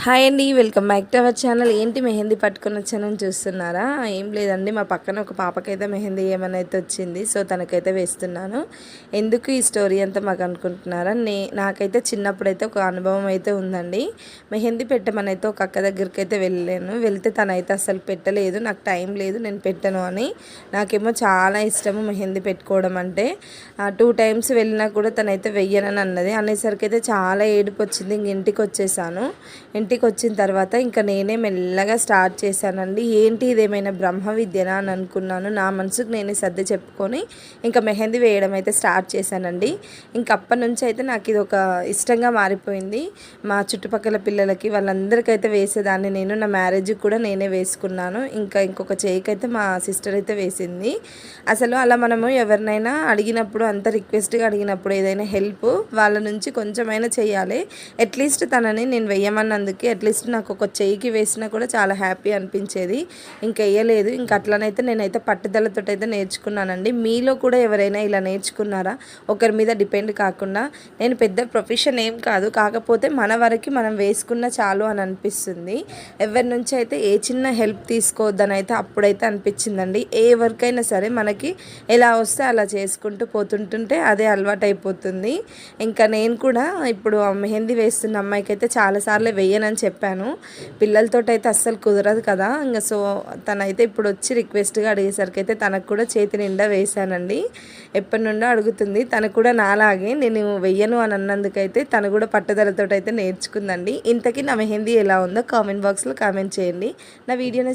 Hi అండి, welcome back to our channel. ఏంటి మెహందీ పట్టుకొని వచ్చానని చూస్తున్నారా? ఏం లేదండి, మా పక్కన ఒక పాపకైతే మెహందీ ఏమనైతే వచ్చింది. సో తనకైతే వేస్తున్నాను. ఎందుకు ఈ స్టోరీ అంతా మాకు అనుకుంటున్నారా? నాకైతే చిన్నప్పుడైతే ఒక అనుభవం అయితే ఉందండి. మెహందీ పెట్టమని అయితే ఒక అక్క దగ్గరికి అయితే వెళ్ళాను. వెళ్తే తనైతే అసలు పెట్టలేదు. నాకు టైం లేదు, నేను పెట్టను అని. నాకేమో చాలా ఇష్టము మెహందీ పెట్టుకోవడం అంటే. 2 టైమ్స్ వెళ్ళినా కూడా తనైతే వెయ్యనని అన్నది. అనేసరికి అయితే చాలా ఏడుపు వచ్చింది. ఇంటికి వచ్చేసాను. ఇంటికి వచ్చిన తర్వాత ఇంకా నేనే మెల్లగా స్టార్ట్ చేశానండి. ఏంటి ఇదేమైనా బ్రహ్మ విద్యనా అని అనుకున్నాను. నా మనసుకు నేనే సర్ది చెప్పుకొని ఇంకా మెహందీ వేయడం అయితే స్టార్ట్ చేశానండి. ఇంక అప్పటి నుంచి అయితే నాకు ఇది ఒక ఇష్టంగా మారిపోయింది. మా చుట్టుపక్కల పిల్లలకి వాళ్ళందరికైతే వేసేదాన్ని నేను. నా మ్యారేజ్కి కూడా నేనే వేసుకున్నాను. ఇంకొక చేయికి అయితే మా సిస్టర్ అయితే వేసింది. అసలు అలా మనము ఎవరినైనా అడిగినప్పుడు, అంత రిక్వెస్ట్గా అడిగినప్పుడు ఏదైనా హెల్ప్ వాళ్ళ నుంచి కొంచెమైనా చేయాలి. అట్లీస్ట్ తనని నేను వేయమన్నందుకు అట్లీస్ట్ నాకు ఒక చెయ్యికి వేసినా కూడా చాలా హ్యాపీ అనిపించేది. ఇంకెయ్యలేదు. అట్లనైతే నేనైతే పట్టుదలతో అయితే నేర్చుకున్నానండి. మీలో కూడా ఎవరైనా ఇలా నేర్చుకున్నారా? ఒకరి మీద డిపెండ్ కాకుండా. నేను పెద్ద ప్రొఫెషన్ ఏం కాదు, కాకపోతే మన వరకు మనం వేసుకున్న చాలు అని అనిపిస్తుంది. ఎవరి నుంచి అయితే ఏ చిన్న హెల్ప్ తీసుకోవద్దని అయితే అప్పుడైతే అనిపించిందండి. ఏ వర్క్ అయినా సరే మనకి ఎలా వస్తే అలా చేసుకుంటూ పోతుంటుంటే అదే అలవాటు అయిపోతుంది. ఇంకా నేను కూడా ఇప్పుడు మెహందీ వేస్తున్న అమ్మాయికి అయితే చాలాసార్లు వేయనని చెప్పాను. పిల్లలతో అయితే అస్సలు కుదరదు కదా. సో తనైతే ఇప్పుడు వచ్చి రిక్వెస్ట్గా అడిగేసరికి అయితే తనకు కూడా చేతి నిండా వేశానండి. ఎప్పటి నుండో అడుగుతుంది. తను కూడా నాలాగే నేను వెయ్యను అని అన్నందుకైతే తను కూడా పట్టుదలతో అయితే నేర్చుకుందండి. ఇంతకీ నా మెహందీ ఎలా ఉందో కామెంట్ బాక్స్లో కామెంట్ చేయండి. నా వీడియోని